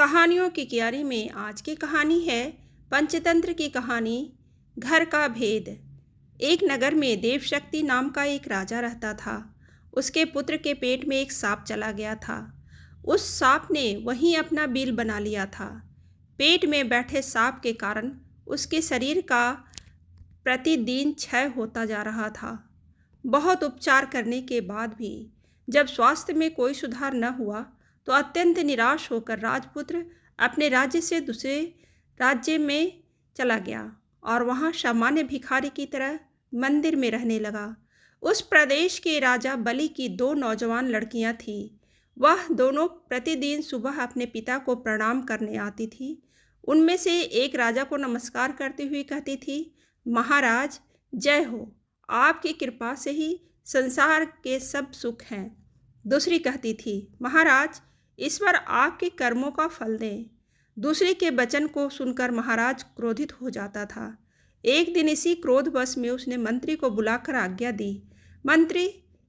कहानियों की क्यारी में आज की कहानी है पंचतंत्र की कहानी, घर का भेद। एक नगर में देवशक्ति नाम का एक राजा रहता था। उसके पुत्र के पेट में एक सांप चला गया था। उस सांप ने वहीं अपना बिल बना लिया था। पेट में बैठे सांप के कारण उसके शरीर का प्रतिदिन क्षय होता जा रहा था। बहुत उपचार करने के बाद भी जब स्वास्थ्य में कोई सुधार न हुआ तो अत्यंत निराश होकर राजपुत्र अपने राज्य से दूसरे राज्य में चला गया और वहाँ सामान्य भिखारी की तरह मंदिर में रहने लगा। उस प्रदेश के राजा बलि की दो नौजवान लड़कियां थीं। वह दोनों प्रतिदिन सुबह अपने पिता को प्रणाम करने आती थी। उनमें से एक राजा को नमस्कार करती हुई कहती थी, महाराज जय हो, आपकी कृपा से ही संसार के सब सुख हैं। दूसरी कहती थी, महाराज ईश्वर आपके कर्मों का फल दें। दूसरे के वचन को सुनकर महाराज क्रोधित हो जाता था। एक दिन इसी क्रोधवश में उसने मंत्री को बुलाकर आज्ञा दी, मंत्री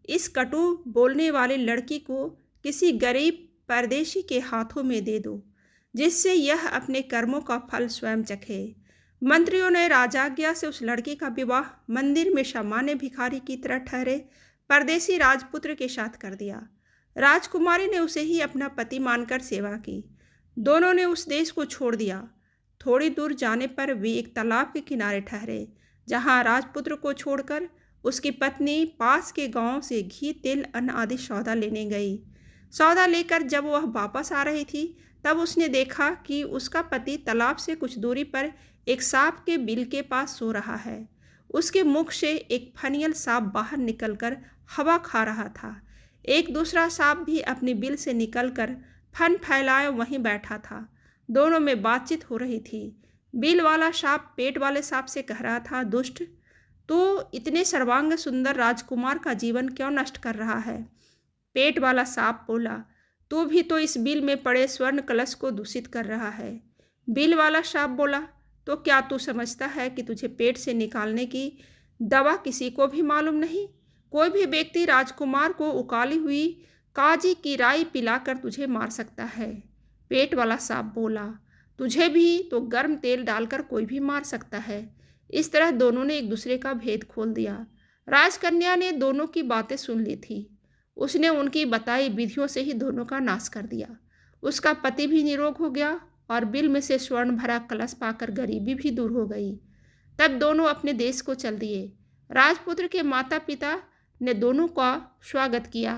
इस कटु बोलने वाली लड़की को किसी गरीब परदेशी के हाथों में दे दो, जिससे यह अपने कर्मों का फल स्वयं चखे। मंत्रियों ने राजाज्ञा से उस लड़की का विवाह मंदिर में सामान्य भिखारी की तरह ठहरे परदेसी राजपुत्र के साथ कर दिया। राजकुमारी ने उसे ही अपना पति मानकर सेवा की। दोनों ने उस देश को छोड़ दिया। थोड़ी दूर जाने पर वे एक तालाब के किनारे ठहरे, जहां राजपुत्र को छोड़कर उसकी पत्नी पास के गांव से घी, तेल, अन्न आदि सौदा लेने गई। सौदा लेकर जब वह वापस आ रही थी तब उसने देखा कि उसका पति तालाब से कुछ दूरी पर एक सांप के बिल के पास सो रहा है। उसके मुख से एक फनियल सांप बाहर निकलकर हवा खा रहा था। एक दूसरा सांप भी अपनी बिल से निकलकर फन फैलाए वहीं बैठा था। दोनों में बातचीत हो रही थी। बिल वाला सांप पेट वाले सांप से कह रहा था, दुष्ट, तू इतने सर्वांग सुंदर राजकुमार का जीवन क्यों नष्ट कर रहा है? पेट वाला सांप बोला, तू भी तो इस बिल में पड़े स्वर्ण कलश को दूषित कर रहा है। बिल वाला सांप बोला, तो क्या तू समझता है कि तुझे पेट से निकालने की दवा किसी को भी मालूम नहीं? कोई भी व्यक्ति राजकुमार को उकाली हुई काजी की राई पिलाकर तुझे मार सकता है। पेट वाला सांप बोला, तुझे भी तो गर्म तेल डालकर कोई भी मार सकता है। इस तरह दोनों ने एक दूसरे का भेद खोल दिया। राजकन्या ने दोनों की बातें सुन ली थी। उसने उनकी बताई विधियों से ही दोनों का नाश कर दिया। उसका पति भी निरोग हो गया और बिल में से स्वर्ण भरा कलश पाकर गरीबी भी दूर हो गई। तब दोनों अपने देश को चल दिए। राजपुत्र के माता पिता ने दोनों का स्वागत किया।